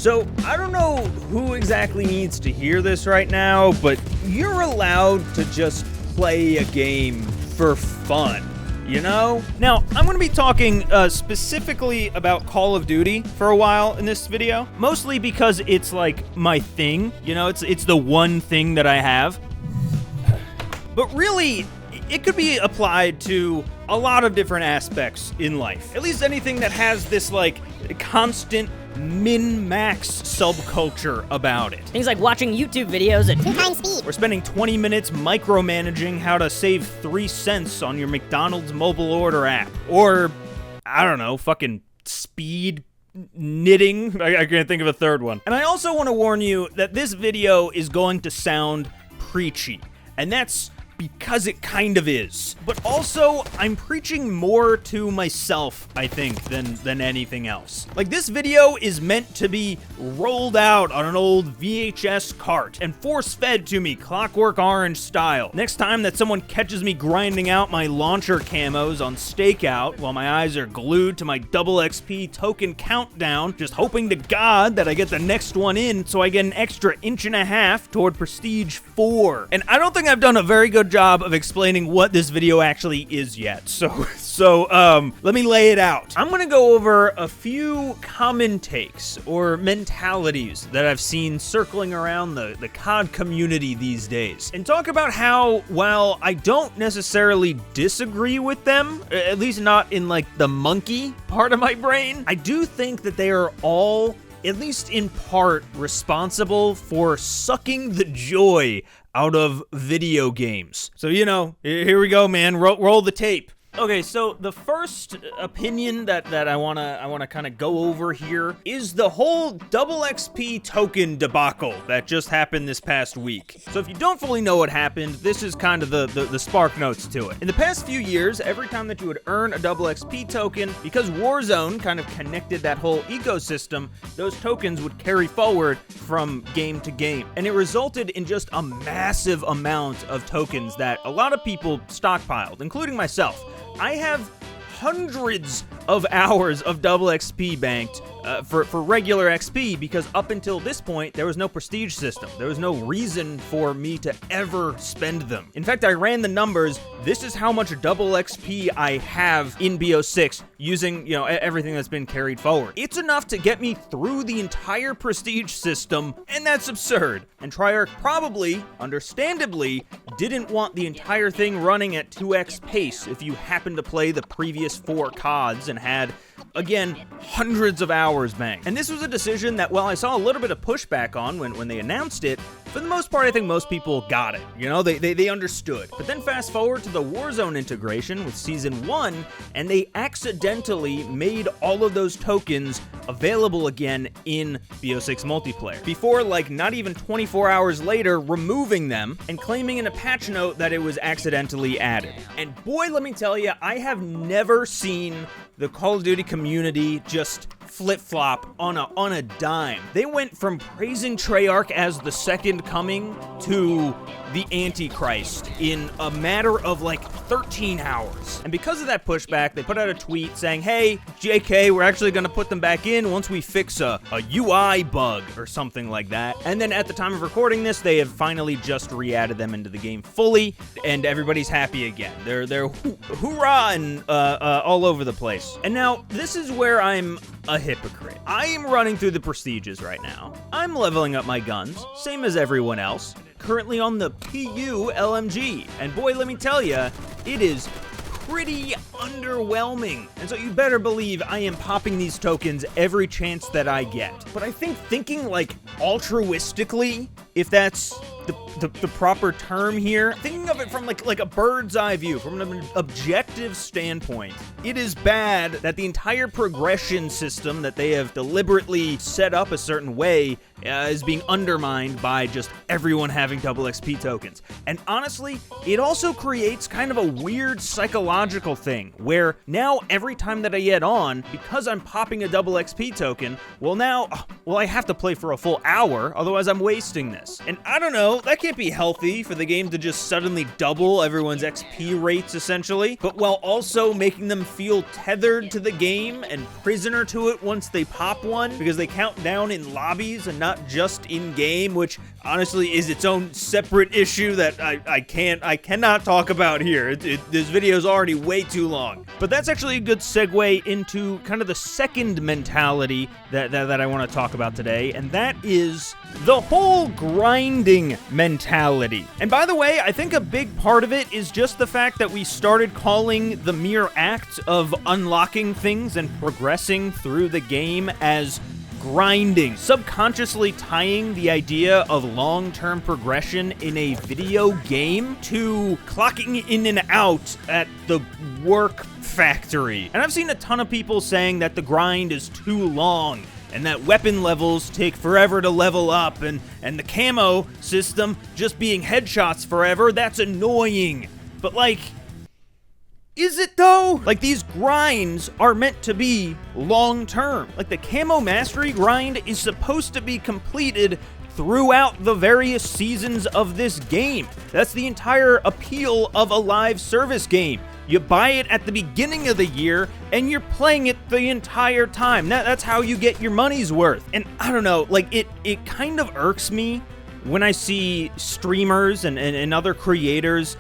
So, I don't know who exactly needs to hear this right now, but you're allowed to just play a game for fun, you know? Now, I'm going to be talking specifically about Call of Duty for a while in this video, mostly because it's like my thing, you know, it's the one thing that I have. But really, it could be applied to a lot of different aspects in life. At least anything that has this like constant min-max subculture about it. Things like watching YouTube videos at 2x speed. We're spending 20 minutes micromanaging how to save 3 cents on your McDonald's mobile order app. Or, I don't know, fucking speed knitting. I can't think of a third one. And I also want to warn you that this video is going to sound preachy. And that's because it kind of is. But also, I'm preaching more to myself, I think, than anything else. Like, this video is meant to be rolled out on an old VHS cart and force-fed to me Clockwork Orange style. Next time that someone catches me grinding out my launcher camos on Stakeout while my eyes are glued to my double XP token countdown, just hoping to God that I get the next one in so I get an extra 1.5 inches toward Prestige 4. And I don't think I've done a very good job of explaining what this video actually is yet. So let me lay it out. I'm gonna go over a few common takes or mentalities that I've seen circling around the COD community these days, and talk about how, while I don't necessarily disagree with them, at least not in like the monkey part of my brain, I do think that they are all, at least in part, responsible for sucking the joy out of video games. So, you know, here we go, man. Roll the tape. Okay, so the first opinion that I wanna kind of go over here is the whole double XP token debacle that just happened this past week. So if you don't fully know what happened, this is kind of the spark notes to it. In the past few years, every time that you would earn a double XP token, because Warzone kind of connected that whole ecosystem, those tokens would carry forward from game to game. And it resulted in just a massive amount of tokens that a lot of people stockpiled, including myself. I have hundreds of hours of double XP banked for regular XP, because up until this point, there was no prestige system. There was no reason for me to ever spend them. In fact, I ran the numbers. This is how much double XP I have in BO6 using, you know, everything that's been carried forward. It's enough to get me through the entire prestige system, and that's absurd. And Treyarch probably, understandably, didn't want the entire thing running at 2x pace if you happen to play the previous 4 CODs and had, again, hundreds of hours banked. And this was a decision that, while I saw a little bit of pushback on when they announced it, for the most part, I think most people got it. You know, they understood. But then fast forward to the Warzone integration with Season 1, and they accidentally made all of those tokens available again in BO6 multiplayer. Before, like, not even 24 hours later, removing them and claiming in a patch note that it was accidentally added. And boy, let me tell you, I have never seen the Call of Duty community just flip-flop on a dime. They went from praising Treyarch as the second coming to the Antichrist in a matter of like 13 hours. And because of that pushback, they put out a tweet saying, hey, JK, we're actually gonna put them back in once we fix a UI bug or something like that. And then at the time of recording this, they have finally just re-added them into the game fully, and everybody's happy again. They're hoorah and all over the place. And now, this is where I'm a hypocrite. I am running through the prestiges right now. I'm leveling up my guns, same as everyone else, currently on the PU LMG. And boy, let me tell ya, it is pretty underwhelming. And so you better believe I am popping these tokens every chance that I get. But I think thinking like altruistically, if that's the proper term here, thinking of it from like a bird's eye view, from an objective standpoint, it is bad that the entire progression system that they have deliberately set up a certain way is being undermined by just everyone having double XP tokens. And honestly, it also creates kind of a weird psychological thing where now every time that I get on, because I'm popping a double XP token, well I have to play for a full hour, otherwise I'm wasting this. And I don't know, that can't can't be healthy for the game to just suddenly double everyone's XP rates, essentially, but while also making them feel tethered to the game and prisoner to it once they pop one, because they count down in lobbies and not just in-game, which honestly is its own separate issue that I cannot talk about here. This video is already way too long. But that's actually a good segue into kind of the second mentality that I want to talk about today, and that is the whole grinding mentality. And by the way, I think a big part of it is just the fact that we started calling the mere act of unlocking things and progressing through the game as grinding, subconsciously tying the idea of long-term progression in a video game to clocking in and out at the work factory. And I've seen a ton of people saying that the grind is too long and that weapon levels take forever to level up, and the camo system just being headshots forever, that's annoying. But like, is it though? Like, these grinds are meant to be long-term. Like, the camo mastery grind is supposed to be completed throughout the various seasons of this game. That's the entire appeal of a live service game. You buy it at the beginning of the year, and you're playing it the entire time. That's how you get your money's worth. And I don't know, like, it kind of irks me when I see streamers and other creators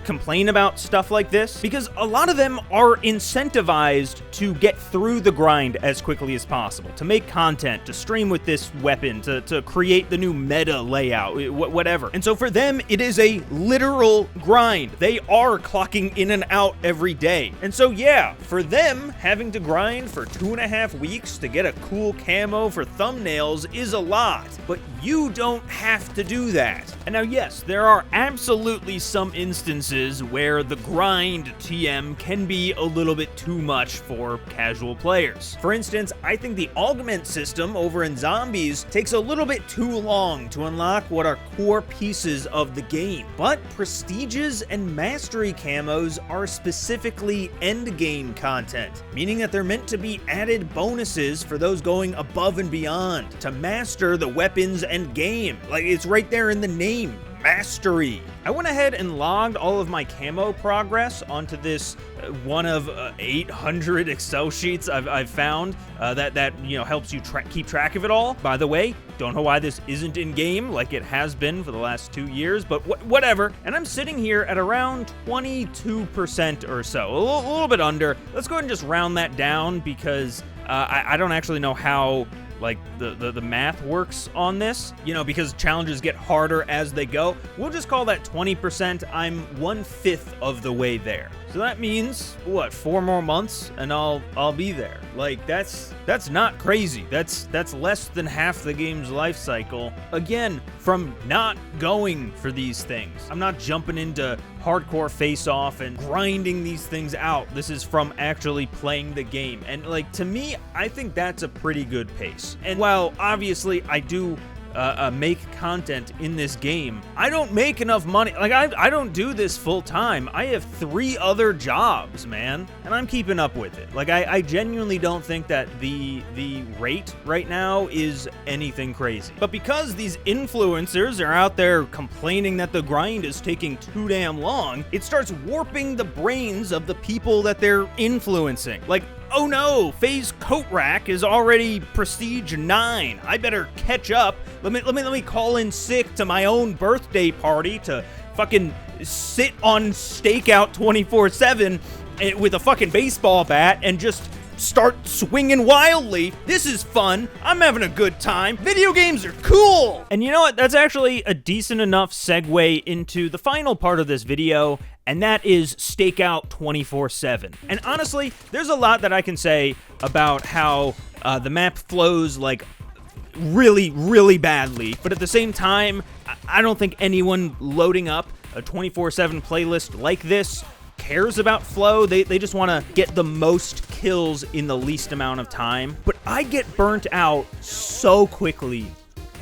complain about stuff like this, because a lot of them are incentivized to get through the grind as quickly as possible, to make content, to stream with this weapon, to create the new meta layout, whatever. And so for them, it is a literal grind. They are clocking in and out every day. And so yeah, for them, having to grind for 2.5 weeks to get a cool camo for thumbnails is a lot, but you don't have to do that. And now yes, there are absolutely some instances where the grind TM can be a little bit too much for casual players. For instance, I think the augment system over in Zombies takes a little bit too long to unlock what are core pieces of the game. But prestiges and mastery camos are specifically endgame content, meaning that they're meant to be added bonuses for those going above and beyond to master the weapons and game. Like, it's right there in the name. Mastery. I went ahead and logged all of my camo progress onto this one of 800 Excel sheets I've found that helps you keep track of it all. By the way, don't know why this isn't in game like it has been for the last 2 years, but whatever. And I'm sitting here at around 22% or so, a little bit under. Let's go ahead and just round that down because I don't actually know how like the math works on this, because challenges get harder as they go. We'll just call that 20%. I'm 1/5 of the way there. So that means, what, 4 more months and I'll be there. Like, that's not crazy. That's less than half the game's life cycle. Again, from not going for these things. I'm not jumping into hardcore face-off and grinding these things out. This is from actually playing the game. And like, to me, I think that's a pretty good pace. And while obviously I do make content in this game, I don't make enough money. Like, I don't do this full time. I have 3 other jobs, man, and I'm keeping up with it. Like, I genuinely don't think that the rate right now is anything crazy. But because these influencers are out there complaining that the grind is taking too damn long, it starts warping the brains of the people that they're influencing. Like, oh no, Faye's coat rack is already prestige 9. I better catch up. Let me call in sick to my own birthday party to fucking sit on Stakeout 24/7 with a fucking baseball bat and just start swinging wildly. This is fun. I'm having a good time. Video games are cool. And you know what? That's actually a decent enough segue into the final part of this video, and that is Stakeout 24/7. And honestly, there's a lot that I can say about how the map flows like really, really badly, but at the same time, I don't think anyone loading up a 24/7 playlist like this cares about flow. They just want to get the most kills in the least amount of time. But I get burnt out so quickly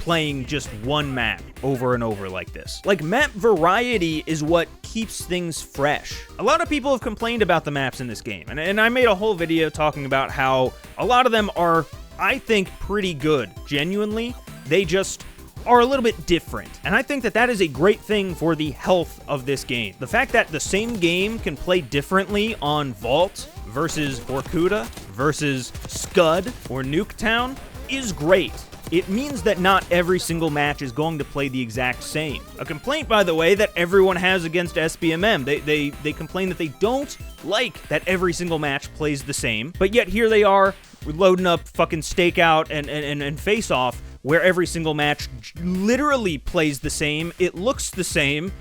playing just one map over and over like this. Like, map variety is what keeps things fresh. A lot of people have complained about the maps in this game, and I made a whole video talking about how a lot of them are, I think, pretty good. Genuinely, they just are a little bit different. And I think that that is a great thing for the health of this game. The fact that the same game can play differently on Vault versus Vorkuta versus Scud or Nuketown is great. It means that not every single match is going to play the exact same. A complaint, by the way, that everyone has against SBMM. They complain that they don't like that every single match plays the same, but yet here they are loading up fucking Stakeout and Face Off, where every single match literally plays the same. It looks the same.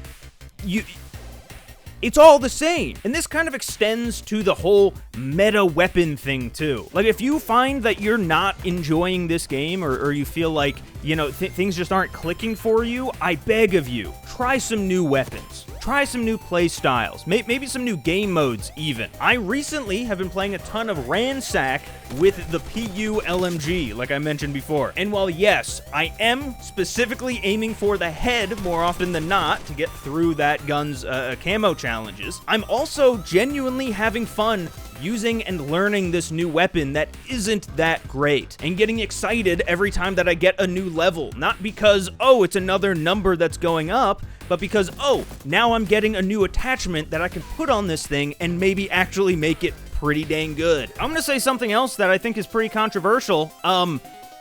It's all the same. And this kind of extends to the whole meta weapon thing too. Like, if you find that you're not enjoying this game, or you feel like, you know, things just aren't clicking for you, I beg of you, try some new weapons. Try some new play styles, maybe some new game modes even. I recently have been playing a ton of Ransack with the PU LMG, like I mentioned before. And while yes, I am specifically aiming for the head more often than not to get through that gun's camo challenges, I'm also genuinely having fun using and learning this new weapon that isn't that great, and getting excited every time that I get a new level. Not because, oh, it's another number that's going up, but because, oh, now I'm getting a new attachment that I can put on this thing and maybe actually make it pretty dang good. I'm gonna say something else that I think is pretty controversial.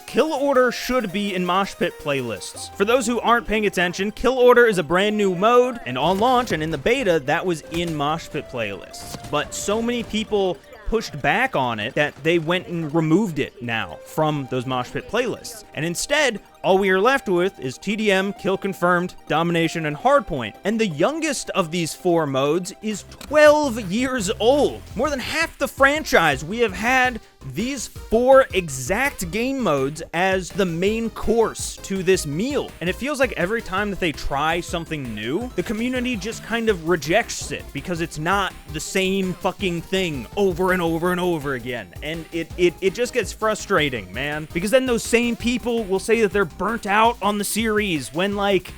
Kill Order should be in Mosh Pit playlists. For those who aren't paying attention, Kill Order is a brand new mode, and on launch and in the beta, that was in Mosh Pit playlists. But so many people pushed back on it that they went and removed it now from those Mosh Pit playlists. And instead, all we are left with is TDM, Kill Confirmed, Domination, and Hardpoint. And the youngest of these 4 modes is 12 years old. More than half the franchise, we have had these 4 exact game modes as the main course to this meal. And it feels like every time that they try something new, the community just kind of rejects it because it's not the same fucking thing over and over and over again. And it just gets frustrating, man. Because then those same people will say that they're burnt out on the series when, like,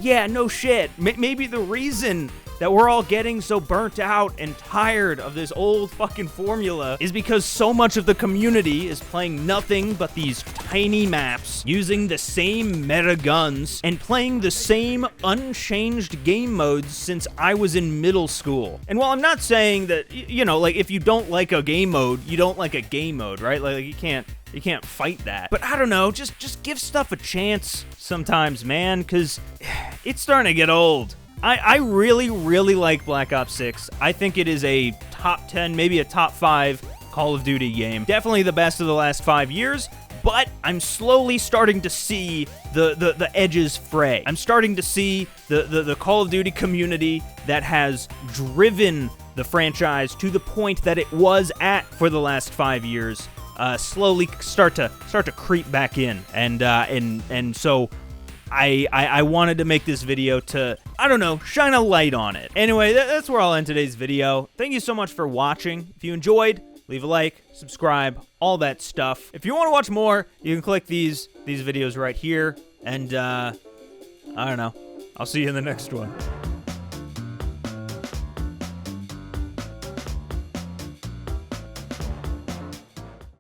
yeah, no shit. Maybe the reason that we're all getting so burnt out and tired of this old fucking formula is because so much of the community is playing nothing but these tiny maps, using the same meta guns, and playing the same unchanged game modes since I was in middle school. And while I'm not saying that, you know, like, if you don't like a game mode, you don't like a game mode, right? Like you can't fight that. But I don't know, just give stuff a chance sometimes, man, because it's starting to get old. I really, really like Black Ops 6. I think it is a top 10, maybe a top 5 Call of Duty game. Definitely the best of the last 5 years, but I'm slowly starting to see the edges fray. I'm starting to see the Call of Duty community that has driven the franchise to the point that it was at for the last 5 years slowly start to creep back in, and so I wanted to make this video to, I don't know, shine a light on it. Anyway, that's where I'll end today's video. Thank you so much for watching. If you enjoyed, leave a like, subscribe, all that stuff. If you want to watch more, you can click these videos right here, and I don't know. I'll see you in the next one.